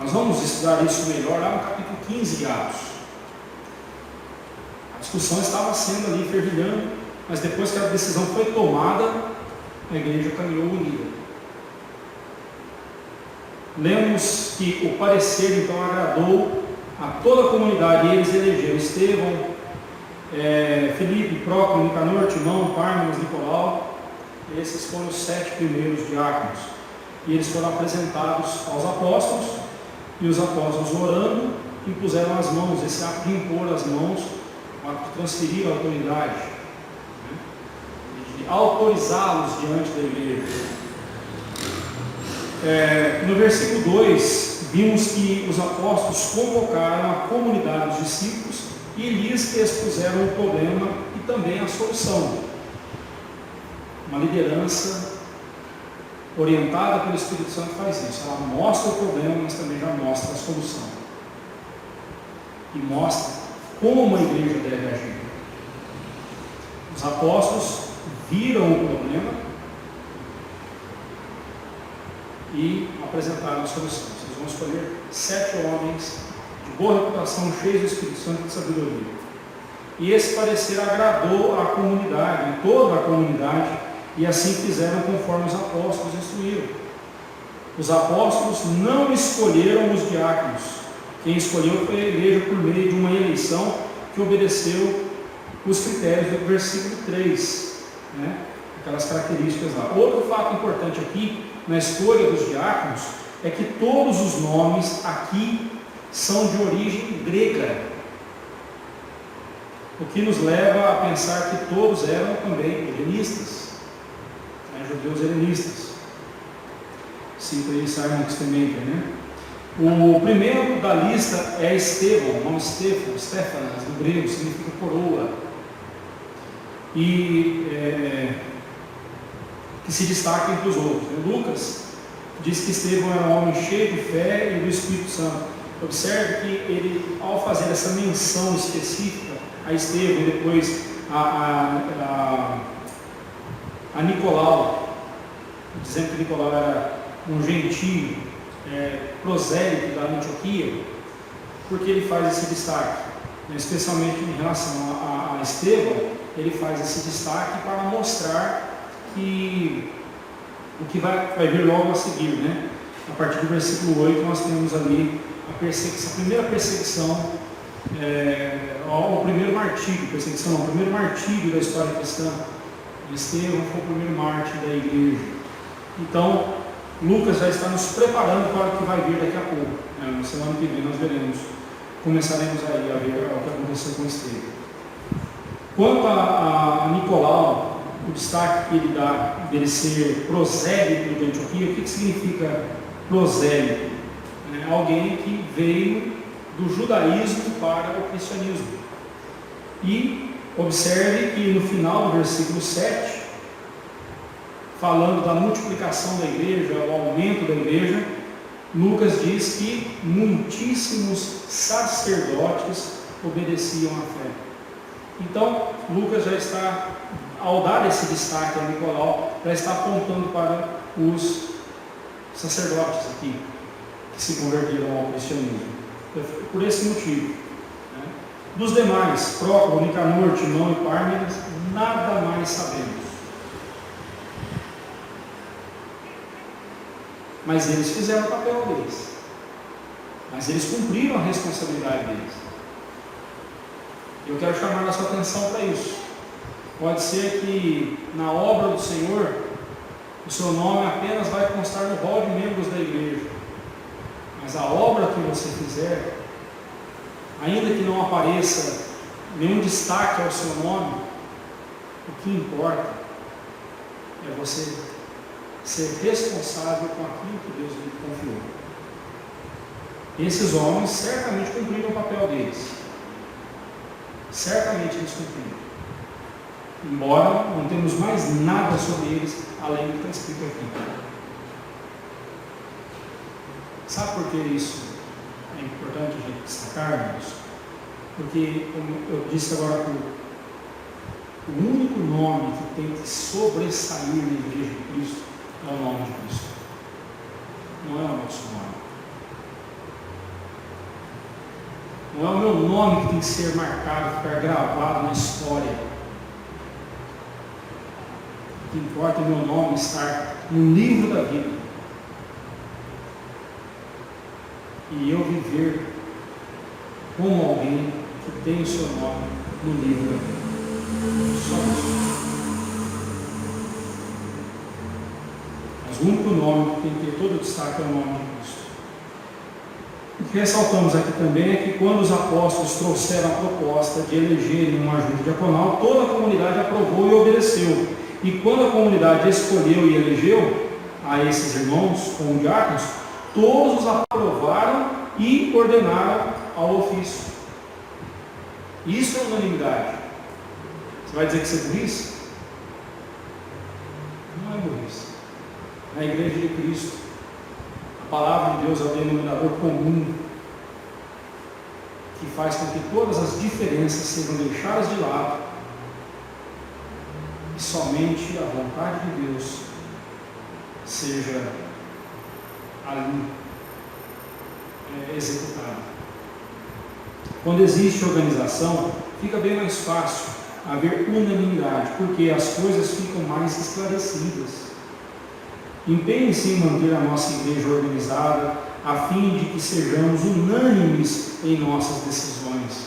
Nós vamos estudar isso melhor lá no capítulo 15 de Atos. A discussão estava sendo ali fervilhando, mas depois que a decisão foi tomada, a igreja caminhou unida. Lemos que o parecer então agradou a toda a comunidade, e eles elegeram Estevão, Filipe, Prócoro, Nicanor, Timão, Pármenas, Nicolau. Esses foram os 7 primeiros diáconos. E eles foram apresentados aos apóstolos, e os apóstolos, orando, impuseram as mãos. Esse ato de impor as mãos, o ato de transferir a autoridade, de autorizá-los diante da igreja. No versículo 2, vimos que os apóstolos convocaram a comunidade dos discípulos e lhes expuseram o problema e também a solução. Uma liderança orientada pelo Espírito Santo faz isso. Ela mostra o problema, mas também já mostra a solução. E mostra como a igreja deve agir. Os apóstolos viram o problema e apresentaram a solução. Vocês vão escolher 7 homens de boa reputação, cheios do Espírito Santo e de sabedoria. E esse parecer agradou a comunidade, toda a comunidade, e assim fizeram conforme os apóstolos instruíram. Os apóstolos não escolheram os diáconos. Quem escolheu foi a igreja por meio de uma eleição que obedeceu os critérios do versículo 3, né? Aquelas características lá. Outro fato importante aqui, na escolha dos diáconos, é que todos os nomes aqui são de origem grega, o que nos leva a pensar que todos eram também helenistas, judeus helenistas. Cita aí Simon Exterminator, né? O primeiro da lista é Estevão, o nome Stefanas, no grego, significa coroa, e que se destaca entre os outros. Lucas diz que Estevão era um homem cheio de fé e do Espírito Santo. Observe que ele, ao fazer essa menção específica a Estevão e depois a Nicolau, dizendo que Nicolau era um gentio, prosélito da Antioquia, porque ele faz esse destaque, especialmente em relação a Estevão, ele faz esse destaque para mostrar que o que vai vir logo a seguir, né? A partir do versículo 8 nós temos ali a primeira perseguição, o primeiro martírio, o primeiro martírio da história cristã. Estevão foi o primeiro mártir da igreja. Então, Lucas já está nos preparando para o que vai vir daqui a pouco. Na semana que vem nós começaremos aí a ver o que aconteceu com Estevão. Quanto a Nicolau, o destaque que ele dá dele ser prosélito de Antioquia, o que significa prosélito? Alguém que veio do judaísmo para o cristianismo. E observe que no final do versículo 7, falando da multiplicação da igreja, o aumento da igreja, Lucas diz que muitíssimos sacerdotes obedeciam à fé. Então, Lucas já está, ao dar esse destaque a Nicolau, já está apontando para os sacerdotes aqui, que se converteram ao cristianismo. Por esse motivo. Dos demais, Prócoro, Nicanor, Timão e Pármenas, nada mais sabemos. mas eles fizeram o papel deles. Mas eles cumpriram a responsabilidade deles. Eu quero chamar a sua atenção para isso. Pode ser que na obra do Senhor, o seu nome apenas vai constar no rol de membros da igreja. Mas a obra que você fizer, ainda que não apareça nenhum destaque ao seu nome, o que importa é você ser responsável com aquilo que Deus lhe confiou. Esses homens certamente cumpriram o papel deles. Certamente eles cumpriram. Embora não temos mais nada sobre eles, além do que está escrito aqui. Sabe por que isso é importante a gente destacar, irmãos? Porque, como eu disse agora há pouco, o único nome que tem que sobressair na igreja de Cristo é o nome de Cristo. Não é o nosso nome. Não é o meu nome que tem que ser marcado, ficar gravado na história. O que importa é o meu nome estar no livro da vida. E eu viver como alguém que tem o seu nome no livro da vida. Só isso. Mas o único nome que tem que ter todo o destaque é o nome de Cristo. O que ressaltamos aqui também é que quando os apóstolos trouxeram a proposta de elegerem uma junta diaconal, toda a comunidade aprovou e obedeceu. E quando a comunidade escolheu e elegeu a esses irmãos como diáconos, todos os aprovaram e ordenaram ao ofício. Isso é unanimidade. Você vai dizer que isso é burrice? Não é burrice. Na igreja de Cristo, a palavra de Deus é o denominador comum que faz com que todas as diferenças sejam deixadas de lado e somente a vontade de Deus seja ali executada. Quando existe organização, fica bem mais fácil haver unanimidade, porque as coisas ficam mais esclarecidas. Empenhe-se em manter a nossa igreja organizada, a fim de que sejamos unânimes em nossas decisões.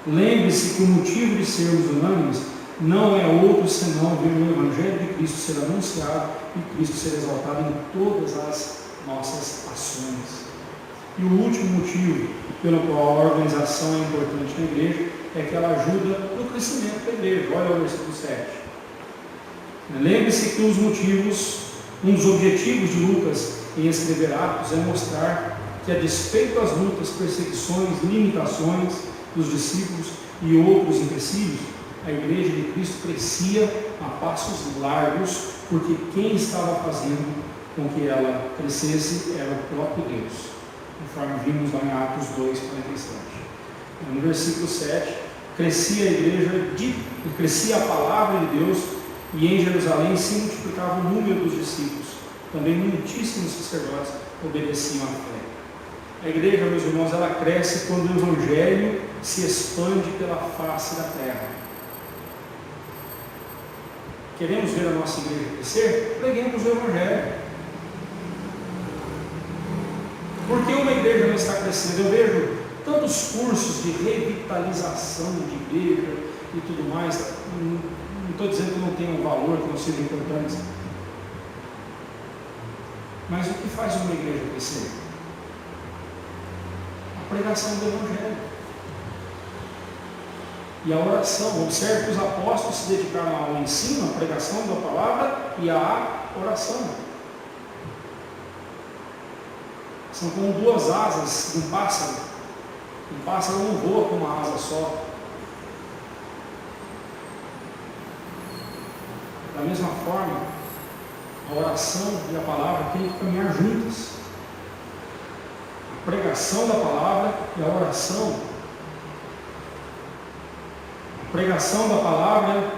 Lembre-se que o motivo de sermos unânimes não é outro senão ver o Evangelho de Cristo ser anunciado e Cristo ser exaltado em todas as nossas ações. E o último motivo pelo qual a organização é importante na igreja é que ela ajuda no crescimento da igreja. Olha o versículo 7. Lembre-se que um dos objetivos de Lucas em escrever Atos é mostrar que, a despeito das lutas, perseguições, limitações dos discípulos e outros empecilhos, a igreja de Cristo crescia a passos largos, porque quem estava fazendo com que ela crescesse era o próprio Deus, conforme vimos lá em Atos 2:47. No versículo 7, crescia a igreja, crescia a palavra de Deus, e em Jerusalém se multiplicava o número dos discípulos. Também muitíssimos sacerdotes obedeciam à fé. A igreja, meus irmãos, ela cresce quando o Evangelho se expande pela face da terra. Queremos ver a nossa igreja crescer? Preguemos o Evangelho. Por que uma igreja não está crescendo? Eu vejo tantos cursos de revitalização de igreja e tudo mais. Não estou dizendo que não tenham valor, que não sejam importantes. Mas o que faz uma igreja crescer? A pregação do Evangelho e a oração. Observe que os apóstolos se dedicaram ao ensino, à pregação da palavra e à oração. São como duas asas de um pássaro. Um pássaro não voa com uma asa só. Da mesma forma, a oração e a palavra têm que caminhar juntas. A pregação da palavra e a oração. A pregação da palavra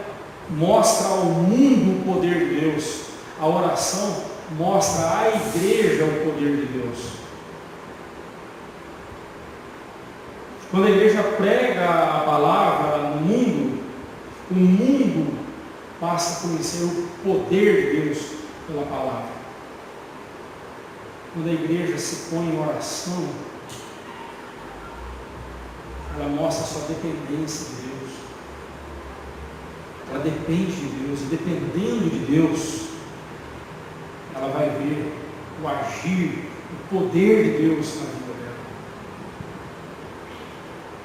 mostra ao mundo o poder de Deus. A oração mostra à igreja o poder de Deus. Quando a igreja prega a palavra no mundo, o mundo passa a conhecer o poder de Deus pela palavra. quando a igreja se põe em oração, ela mostra a sua dependência de Deus. Ela depende de Deus, e dependendo de Deus, ela vai ver o agir, o poder de Deus na vida dela.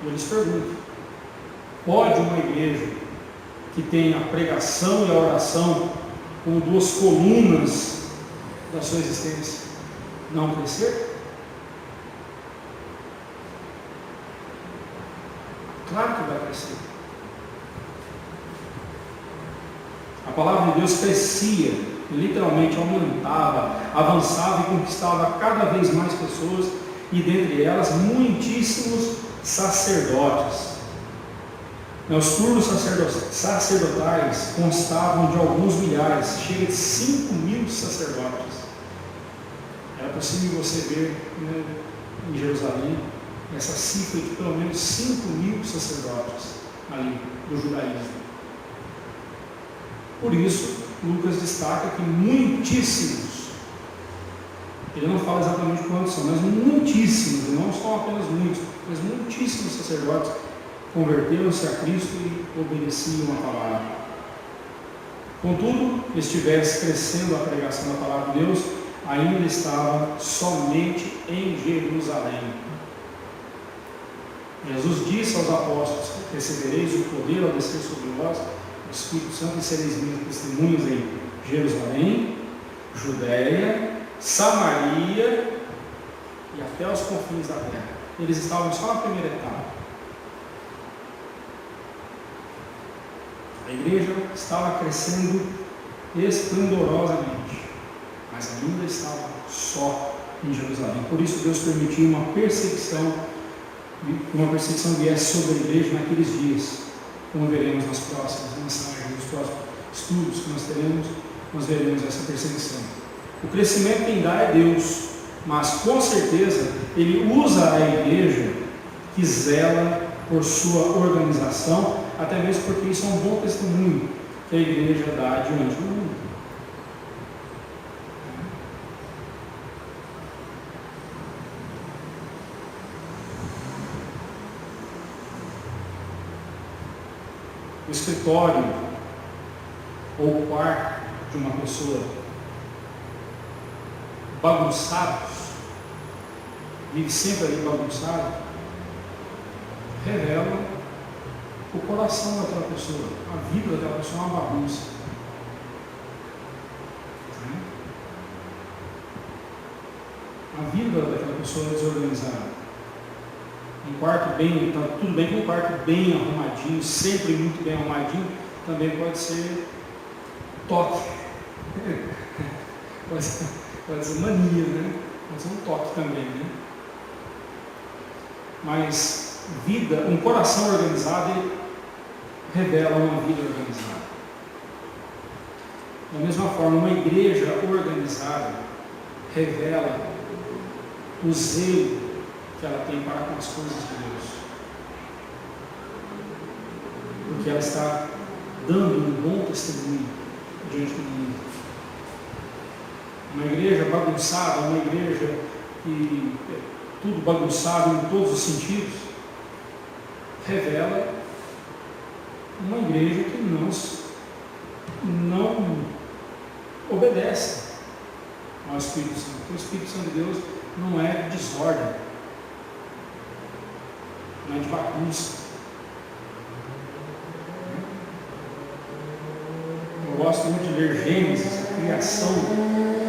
E eu lhes pergunto, pode uma igreja que tem a pregação e a oração como duas colunas da sua existência não crescer? Claro que vai crescer. A palavra de Deus crescia, literalmente aumentava, avançava e conquistava cada vez mais pessoas, e dentre elas muitíssimos sacerdotes. Os turnos sacerdotais constavam de alguns milhares, chega de 5.000 sacerdotes. Era possível você ver, né, em Jerusalém essa cifra de pelo menos 5.000 sacerdotes ali do judaísmo. Por isso, Lucas destaca que muitíssimos, ele não fala exatamente quantos são, mas muitíssimos, e não são apenas muitos, mas muitíssimos sacerdotes converteram-se a Cristo e obedeciam a palavra. Contudo, estivesse crescendo a pregação da palavra de Deus, ainda estava somente em Jerusalém. Jesus disse aos apóstolos: recebereis o poder ao descer sobre vós o Espírito Santo, e sereis minhas testemunhas em Jerusalém, Judéia, Samaria e até os confins da terra. Eles estavam só na primeira etapa. A igreja estava crescendo esplendorosamente, mas ainda estava só em Jerusalém. Por isso Deus permitiu uma perseguição viesse sobre a igreja naqueles dias, como veremos nas próximas mensagens, nos próximos estudos que nós teremos, nós veremos essa perseguição. O crescimento quem dá é Deus, mas com certeza Ele usa a igreja que zela por sua organização, até mesmo porque isso é um bom testemunho que a igreja dá diante do mundo. O escritório ou o quarto de uma pessoa bagunçado, vive sempre ali bagunçado, revela o coração daquela pessoa. A vida daquela pessoa é uma bagunça. A vida daquela pessoa é desorganizada. Um quarto bem, está tudo bem com um quarto bem arrumadinho, sempre muito bem arrumadinho, também pode ser toque. Pode ser mania, né? Pode ser um toque também, né? Mas vida, um coração organizado, ele revela uma vida organizada. Da mesma forma, uma igreja organizada revela o zelo que ela tem para com as coisas de Deus, porque ela está dando um bom testemunho diante do mundo. Uma igreja bagunçada, uma igreja que é tudo bagunçado em todos os sentidos, revela uma igreja que não obedece ao Espírito Santo. Porque o Espírito Santo de Deus não é de desordem, não é de bagunça. Eu gosto muito de ler Gênesis, a criação,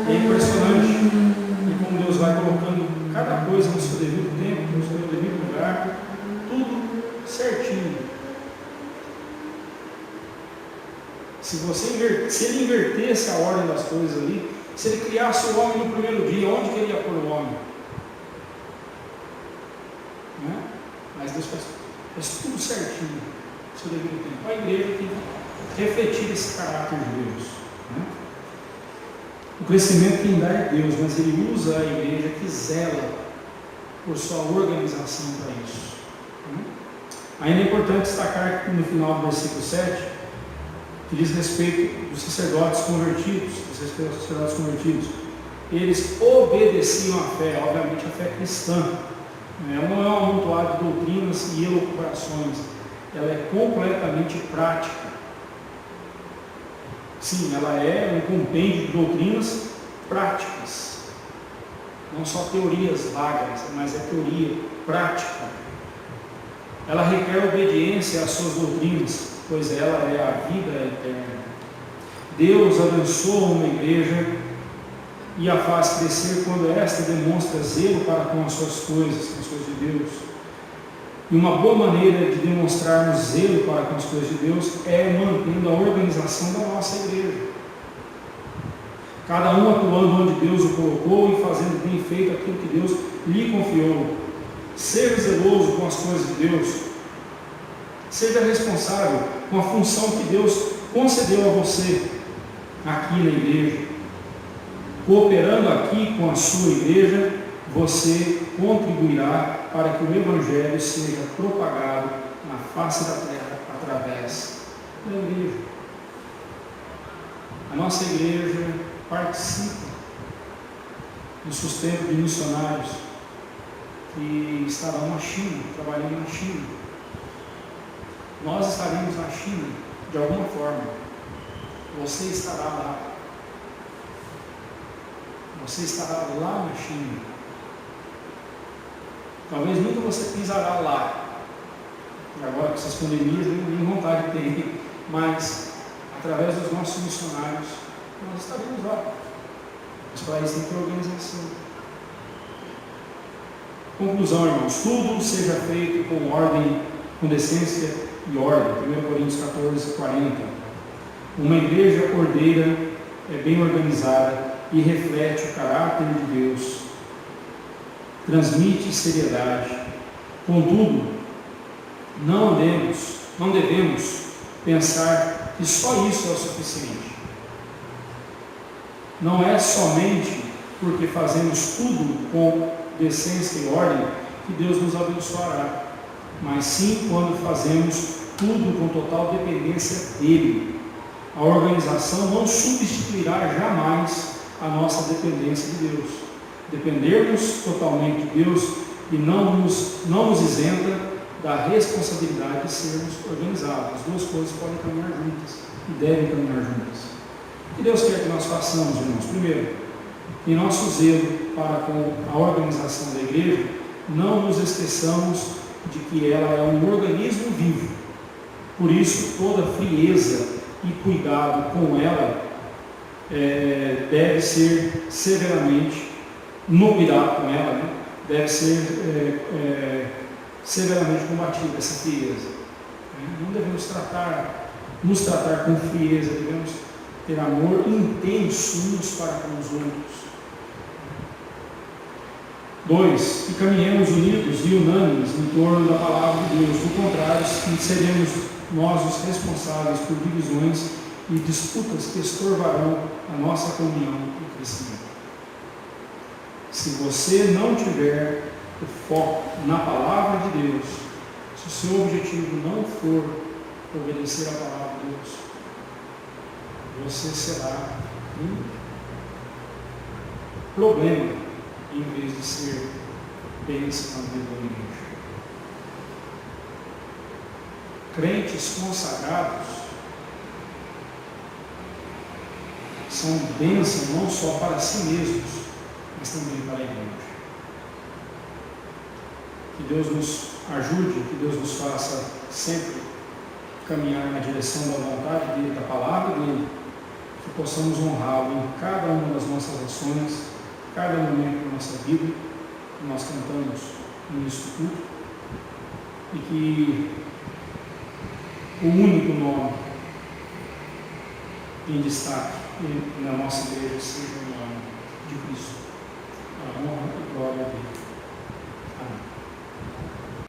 é impressionante, e como Deus vai colocando cada coisa no seu devido tempo, no seu devido lugar, tudo certinho. Se ele invertesse a ordem das coisas ali, se ele criasse o homem no primeiro dia, onde que ele ia pôr o homem? Né? Mas Deus faz tudo certinho, no seu devido tempo. A igreja tem que refletir esse caráter de Deus. Né? O crescimento quem dá é Deus, mas Ele usa a igreja que zela por sua organização para isso. Né? Ainda é importante destacar que no final do versículo 7, que diz respeito dos sacerdotes convertidos, eles obedeciam à fé, obviamente a fé cristã. Ela não é um amontoado de doutrinas e elucubrações, ela é completamente prática. Sim, ela é um compêndio de doutrinas práticas, não só teorias vagas, mas é teoria prática. Ela requer obediência às suas doutrinas, pois ela é a vida eterna. Deus abençoa uma igreja e a faz crescer quando esta demonstra zelo para com as suas coisas, com as coisas de Deus. E uma boa maneira de demonstrarmos zelo para com as coisas de Deus é mantendo a organização da nossa igreja. Cada um atuando onde Deus o colocou e fazendo bem feito aquilo que Deus lhe confiou. Seja zeloso com as coisas de Deus. Seja responsável com a função que Deus concedeu a você aqui na igreja. Cooperando aqui com a sua igreja, você contribuirá para que o Evangelho seja propagado na face da terra através da igreja. A nossa igreja participa do sustento de missionários que estarão na China, trabalhando na China. Nós estaremos na China de alguma forma. Você estará lá. Você estará lá na China. Talvez nunca você pisará lá. E agora com essas pandemias, nem vontade tem. Mas, através dos nossos missionários, nós estaremos lá. Mas para isso tem que ter organização. Conclusão, irmãos. Tudo seja feito com ordem, com decência e ordem. 1 Coríntios 14, 40. Uma igreja ordeira é bem organizada e reflete o caráter de Deus, transmite seriedade. Contudo, não devemos pensar que só isso é o suficiente. Não é somente porque fazemos tudo com decência e ordem que Deus nos abençoará, mas sim quando fazemos tudo com total dependência dEle. A organização não substituirá jamais a nossa dependência de Deus. Dependermos totalmente de Deus e não nos isenta da responsabilidade de sermos organizados. As duas coisas podem caminhar juntas e devem caminhar juntas. O que Deus quer que nós façamos, irmãos? Primeiro, em nosso zelo para com a organização da igreja, não nos esqueçamos de que ela é um organismo vivo. Por isso, toda frieza e cuidado com ela deve ser severamente, no cuidado com ela, né, deve ser severamente combatida essa frieza. Não devemos nos tratar com frieza, devemos ter amor intenso uns para com os outros. 2. Que caminhemos unidos e unânimes em torno da palavra de Deus. Do contrário, seremos nós os responsáveis por divisões e disputas que estorvarão a nossa comunhão e crescimento. Se você não tiver o foco na palavra de Deus, se o seu objetivo não for obedecer a palavra de Deus, você será um problema em vez de ser bênção na vida da igreja. Crentes consagrados são bênção não só para si mesmos, mas também para a igreja. Que Deus nos ajude, que Deus nos faça sempre caminhar na direção da vontade dEle, da palavra dEle, que possamos honrá-lo em cada uma das nossas ações, cada momento da nossa vida, que nós cantamos no Instituto, e que o único nome em destaque na nossa igreja seja o nome de Cristo. A honra e glória a Deus. Amém.